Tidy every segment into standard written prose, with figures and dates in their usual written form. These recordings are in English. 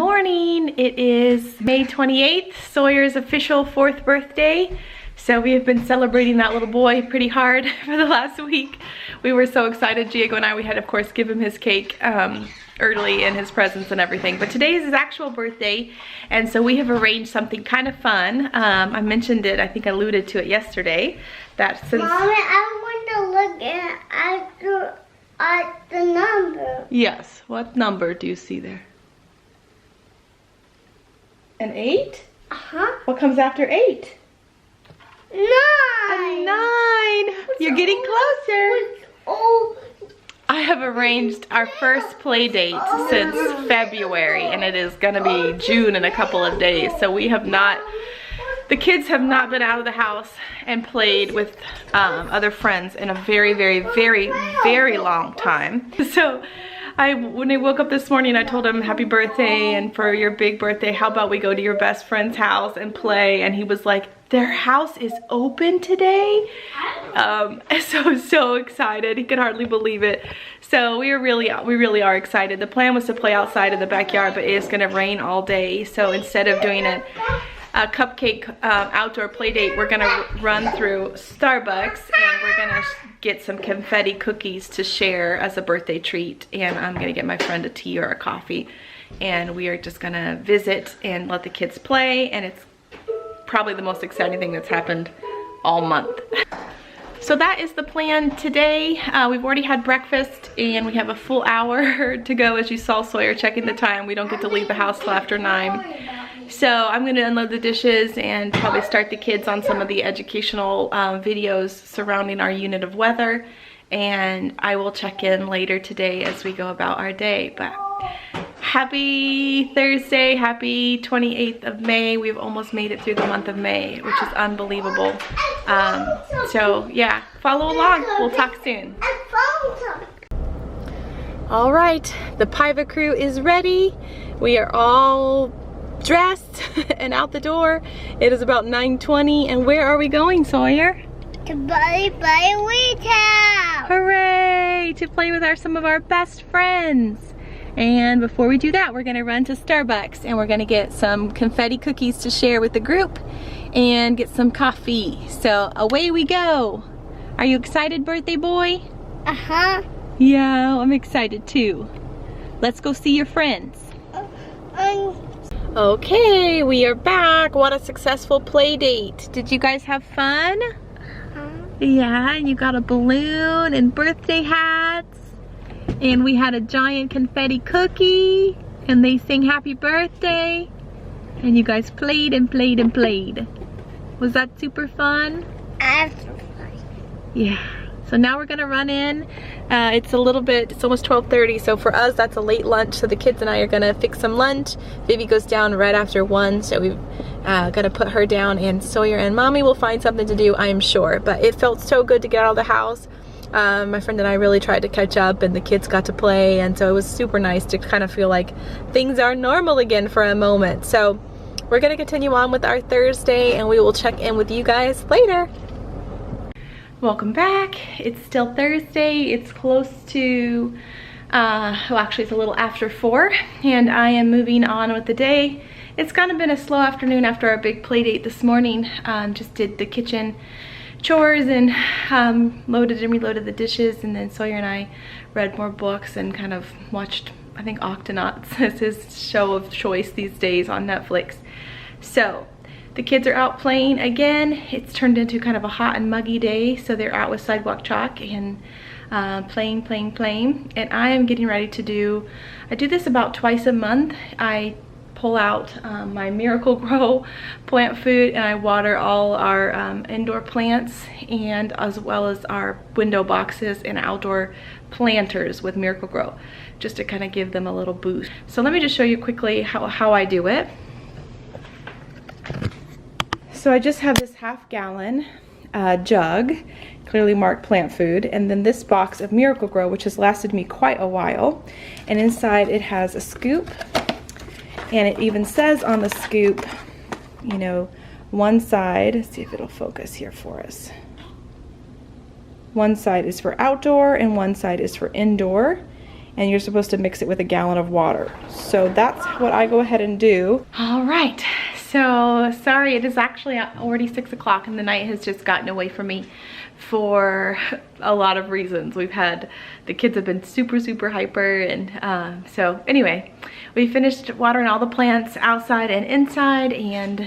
morning. It is May 28th, Sawyer's official 4th birthday. So we have been celebrating that little boy pretty hard for the last week. We were so excited, Diego and I. We had, of course, give him his cake early and his presents and everything. But today is his actual birthday, and so we have arranged something kind of fun. I mentioned it, I think I alluded to it yesterday. That since Mommy, I want to look at the number. Yes, what number do you see there? An 8? Uh-huh. What comes after 8? 9. A 9. You're getting closer. Oh. I have arranged our first play date since February, and it is gonna be June in a couple of days. So we have not, the kids have not been out of the house and played with other friends in a very, very, very, very long time. So when I woke up this morning, I told him happy birthday, and for your big birthday, how about we go to your best friend's house and play? And he was like, their house is open today? So excited. He could hardly believe it. So we really are excited. The plan was to play outside in the backyard, but it is gonna rain all day. So instead of doing a cupcake outdoor play date, we're gonna run through Starbucks and we're gonna get some confetti cookies to share as a birthday treat, and I'm gonna get my friend a tea or a coffee, and we are just gonna visit and let the kids play, and it's probably the most exciting thing that's happened all month. So that is the plan today. We've already had breakfast and we have a full hour to go. As you saw Sawyer checking the time, we don't get to leave the house till after 9. So I'm gonna unload the dishes and probably start the kids on some of the educational videos surrounding our unit of weather. And I will check in later today as we go about our day. But happy Thursday, happy 28th of May. We've almost made it through the month of May, which is unbelievable. So yeah, follow along. We'll talk soon. All right, the Piva crew is ready. We are all dressed and out the door. It is about 9:20, and where are we going, Sawyer? To play with him. Hooray! To play with some of our best friends. And before we do that, we're gonna run to Starbucks and we're gonna get some confetti cookies to share with the group and get some coffee. So away we go. Are you excited, birthday boy? Uh-huh. Yeah, I'm excited too. Let's go see your friends. Okay, we are back. What a successful play date. Did you guys have fun? Yeah, and you got a balloon and birthday hats. And we had a giant confetti cookie. And they sang happy birthday. And you guys played and played and played. Was that super fun? Yeah. So now we're gonna run in. It's almost 12:30, so for us that's a late lunch, so the kids and I are gonna fix some lunch. Vivi goes down right after 1, so we've gotta put her down, and Sawyer and Mommy will find something to do, I am sure. But it felt so good to get out of the house. My friend and I really tried to catch up, and the kids got to play, and so it was super nice to kind of feel like things are normal again for a moment. So we're gonna continue on with our Thursday, and we will check in with you guys later. Welcome back. It's still Thursday. It's close to, well actually it's a little after 4, and I am moving on with the day. It's kind of been a slow afternoon after our big play date this morning. Just did the kitchen chores and loaded and reloaded the dishes, and then Sawyer and I read more books and kind of watched, I think, Octonauts is his show of choice these days on Netflix. So the kids are out playing again. It's turned into kind of a hot and muggy day, so they're out with sidewalk chalk and playing. And I am getting ready to do, I do this about twice a month. I pull out my Miracle Grow plant food and I water all our indoor plants, and as well as our window boxes and outdoor planters with Miracle Grow, just to kind of give them a little boost. So let me just show you quickly how I do it. So I just have this half-gallon jug, clearly marked plant food, and then this box of Miracle Grow, which has lasted me quite a while. And inside it has a scoop, and it even says on the scoop, you know, one side, let's see if it'll focus here for us. One side is for outdoor and one side is for indoor. and you're supposed to mix it with a gallon of water. So that's what I go ahead and do. All right, so sorry, it is actually already 6 o'clock and the night has just gotten away from me for a lot of reasons. The kids have been super hyper, and so anyway, we finished watering all the plants outside and inside, and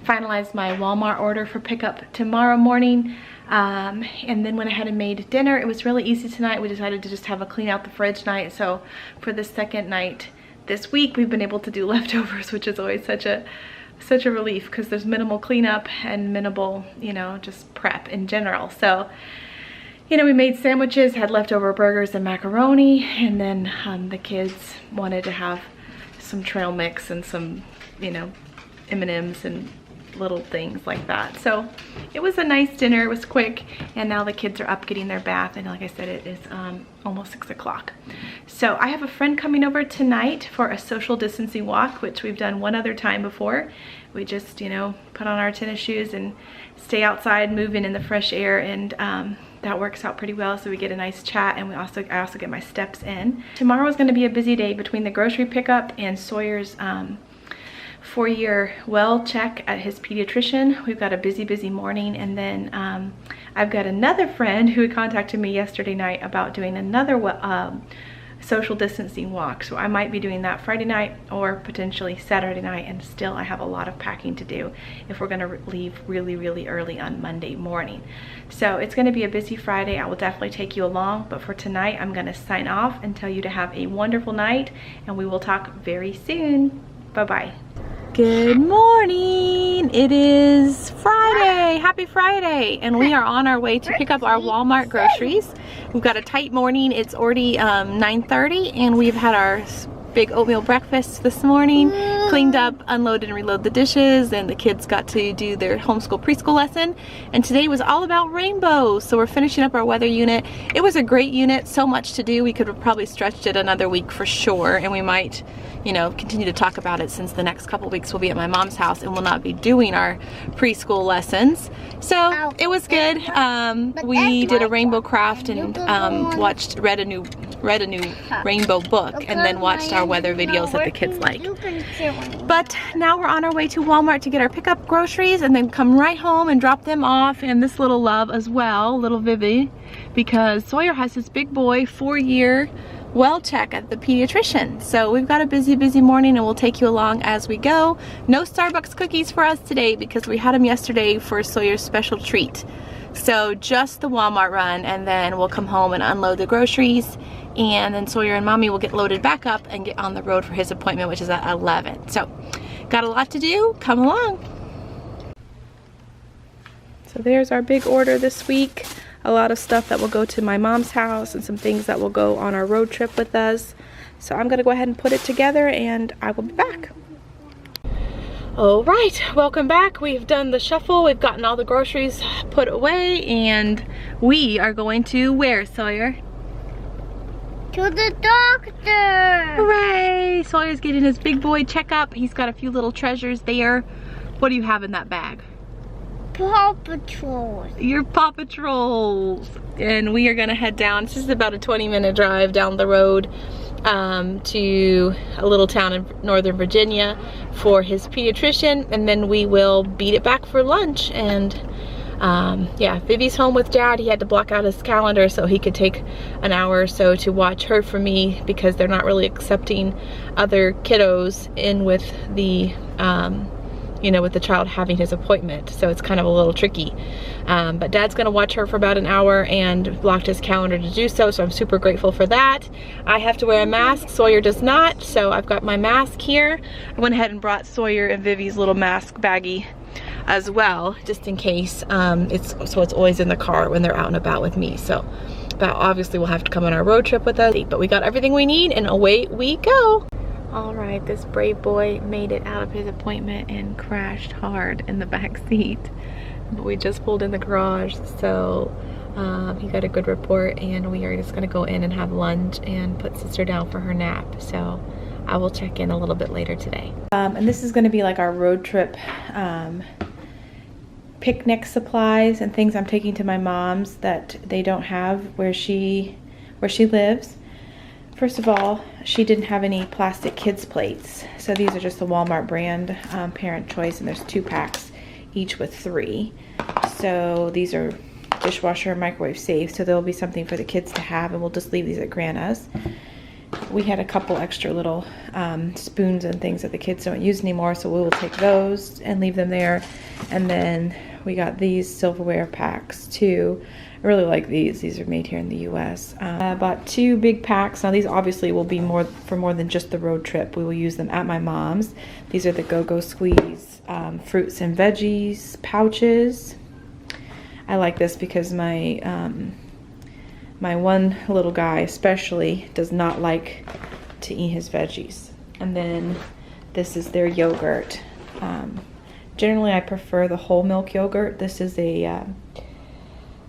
finalized my Walmart order for pickup tomorrow morning. And then went ahead and made dinner. It was really easy tonight. We decided to just have a clean out the fridge night. So for the second night this week, we've been able to do leftovers, which is always such a relief because there's minimal cleanup and minimal, you know, just prep in general. So, you know, we made sandwiches, had leftover burgers and macaroni, and then the kids wanted to have some trail mix and some, you know, M&Ms and little things like that. So it was a nice dinner. It was quick, and now the kids are up getting their bath, and like I said, it is almost 6 o'clock. So I have a friend coming over tonight for a social distancing walk, which we've done one other time before. We just, you know, put on our tennis shoes and stay outside moving in the fresh air, and that works out pretty well. So we get a nice chat, and I also get my steps in. Tomorrow is going to be a busy day between the grocery pickup and Sawyer's 4-year well check at his pediatrician. We've got a busy morning, and then I've got another friend who contacted me yesterday night about doing another social distancing walk. So I might be doing that Friday night or potentially Saturday night, and still I have a lot of packing to do if we're gonna leave really early on Monday morning. So it's gonna be a busy Friday. I will definitely take you along, but for tonight I'm gonna sign off and tell you to have a wonderful night, and we will talk very soon. Bye-bye. Good morning. It is Friday. Happy Friday. And we are on our way to pick up our Walmart groceries. We've got a tight morning. It's already 9:30, and we've had our big oatmeal breakfast this morning, cleaned up, unloaded and reload the dishes, and the kids got to do their homeschool preschool lesson. And today was all about rainbows. So we're finishing up our weather unit. It was a great unit, so much to do. We could have probably stretched it another week for sure, and we might, you know, continue to talk about it since the next couple weeks we'll be at my mom's house and we'll not be doing our preschool lessons. So it was good. We did a rainbow craft and read a new rainbow book, and then watched our weather videos that the kids like. But now we're on our way to Walmart to get our pickup groceries, and then come right home and drop them off, and this little love as well, little Vivi, because Sawyer has his big boy 4-year well check at the pediatrician. So we've got a busy morning, and we'll take you along as we go. No Starbucks cookies for us today because we had them yesterday for Sawyer's special treat. So just the Walmart run, and then we'll come home and unload the groceries, and then Sawyer and Mommy will get loaded back up and get on the road for his appointment, which is at 11. So got a lot to do. Come along. So there's our big order this week. A lot of stuff that will go to my mom's house, and some things that will go on our road trip with us. So I'm gonna go ahead and put it together, and I will be back. All right, welcome back. We've done the shuffle. We've gotten all the groceries put away, and we are going to where, Sawyer? To the doctor. Hooray! Sawyer's getting his big boy checkup. He's got a few little treasures there. What do you have in that bag? Paw Patrol. Your Paw Patrols. And we are gonna head down. This is about a 20-minute drive down the road to a little town in Northern Virginia for his pediatrician, and then we will beat it back for lunch. And yeah, Vivi's home with Dad. He had to block out his calendar so he could take an hour or so to watch her for me, because they're not really accepting other kiddos in with the you know, with the child having his appointment. So it's kind of a little tricky. But Dad's gonna watch her for about an hour and blocked his calendar to do so, so I'm super grateful for that. I have to wear a mask, Sawyer does not, so I've got my mask here. I went ahead and brought Sawyer and Vivi's little mask baggie as well, just in case. It's always in the car when they're out and about with me. So, but obviously we'll have to come on our road trip with us, but we got everything we need, and away we go. All right, this brave boy made it out of his appointment and crashed hard in the back seat. But we just pulled in the garage, so he got a good report, and we are just gonna go in and have lunch and put sister down for her nap. So I will check in a little bit later today. And this is gonna be like our road trip picnic supplies and things I'm taking to my mom's that they don't have where she lives. First of all, she didn't have any plastic kids plates. So these are just the Walmart brand Parent Choice, and there's 2 packs, each with 3. So these are dishwasher and microwave safe, so there'll be something for the kids to have, and we'll just leave these at Grandma's. We had a couple extra little spoons and things that the kids don't use anymore, so we will take those and leave them there. And then we got these silverware packs too. I really like these. These are made here in the US. I bought 2 big packs. Now these obviously will be for more than just the road trip. We will use them at my mom's. These are the Go-Go Squeeze fruits and veggies pouches. I like this because my my one little guy especially does not like to eat his veggies. And then this is their yogurt. Generally I prefer the whole milk yogurt. This is a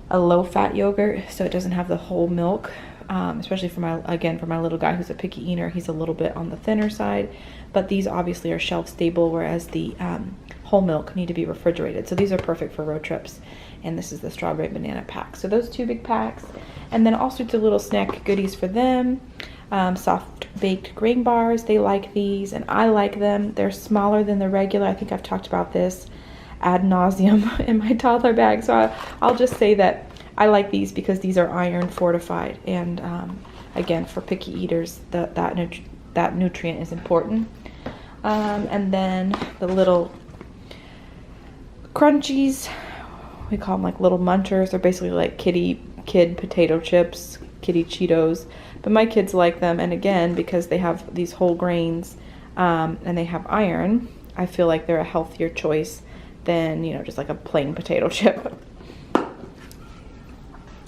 low-fat yogurt, so it doesn't have the whole milk, especially for my little guy who's a picky eater. He's a little bit on the thinner side, but these obviously are shelf stable, whereas the whole milk need to be refrigerated. So these are perfect for road trips. And this is the strawberry banana pack. So those 2 big packs, and then all sorts of little snack goodies for them. Soft baked grain bars, they like these and I like them. They're smaller than the regular. I think I've talked about this ad nauseum in my toddler bag, so I'll just say that I like these because these are iron fortified, and again, for picky eaters, that nutrient is important. And then the little crunchies, we call them like little munchers. They're basically like kid potato chips, kitty Cheetos, but my kids like them. And again, because they have these whole grains and they have iron, I feel like they're a healthier choice than, you know, just like a plain potato chip.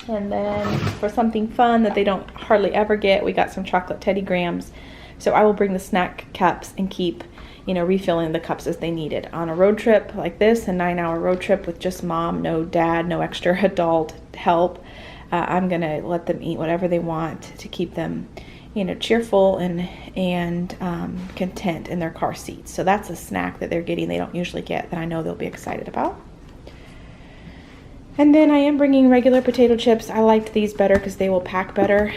And then for something fun that they don't hardly ever get, we got some chocolate Teddy Grahams. So I will bring the snack cups and keep, you know, refilling the cups as they need it. On a road trip like this, a 9-hour road trip with just mom, no dad, no extra adult help, I'm gonna let them eat whatever they want to keep them, you know, cheerful and content in their car seats. So that's a snack that they're getting they don't usually get, that I know they'll be excited about. And then I am bringing regular potato chips. I liked these better because they will pack better,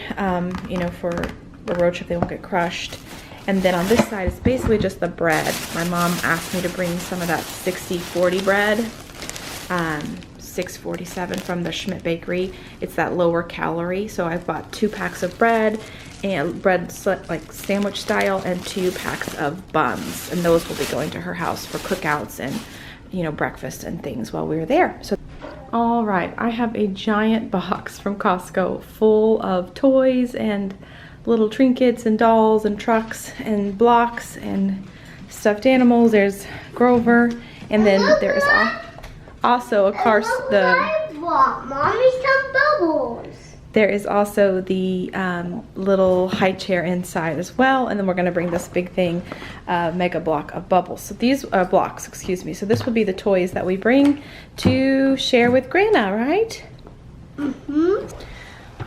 you know, for a road trip they won't get crushed. And then on this side, it's basically just the bread. My mom asked me to bring some of that 60-40 bread, 647 from the Schmidt Bakery. It's that lower calorie. So I've bought 2 packs of bread, and bread like sandwich style, and 2 packs of buns. And those will be going to her house for cookouts and, you know, breakfast and things while we were there. So, all right, I have a giant box from Costco full of toys and little trinkets and dolls and trucks and blocks and stuffed animals. There's Grover, and then there is also a car. Mommy, some bubbles. There is also the little high chair inside as well, and then we're going to bring this big thing, mega block of bubbles. So these are blocks, excuse me. So this will be the toys that we bring to share with Grandma, right? Mm-hmm.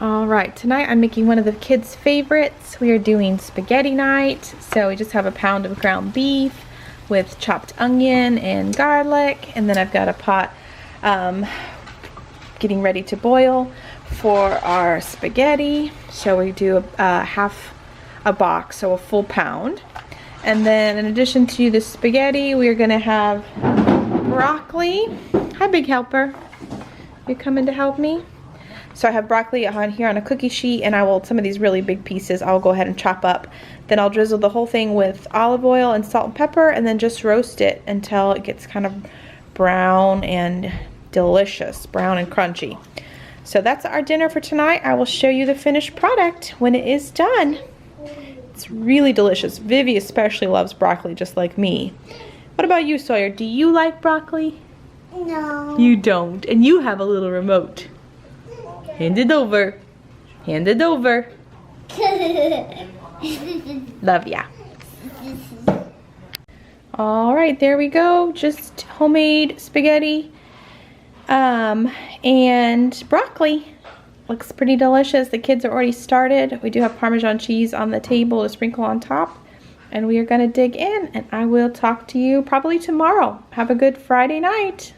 All right, tonight I'm making one of the kids' favorites. We are doing spaghetti night. So we just have a pound of ground beef with chopped onion and garlic, and then I've got a pot getting ready to boil for our spaghetti. So we do half a box, so a full pound. And then in addition to the spaghetti, we are gonna have broccoli. Hi, Big Helper. You coming to help me? So I have broccoli on here on a cookie sheet, and I will, some of these really big pieces, I'll go ahead and chop up. Then I'll drizzle the whole thing with olive oil and salt and pepper, and then just roast it until it gets kind of brown and delicious, brown and crunchy. So that's our dinner for tonight. I will show you the finished product when it is done. It's really delicious. Vivi especially loves broccoli, just like me. What about you, Sawyer? Do you like broccoli? No. You don't, and you have a little remote. Hand it over. Hand it over. Love ya. All right, there we go. Just homemade spaghetti and broccoli. Looks pretty delicious. The kids are already started. We do have Parmesan cheese on the table to sprinkle on top. And we are going to dig in, and I will talk to you probably tomorrow. Have a good Friday night.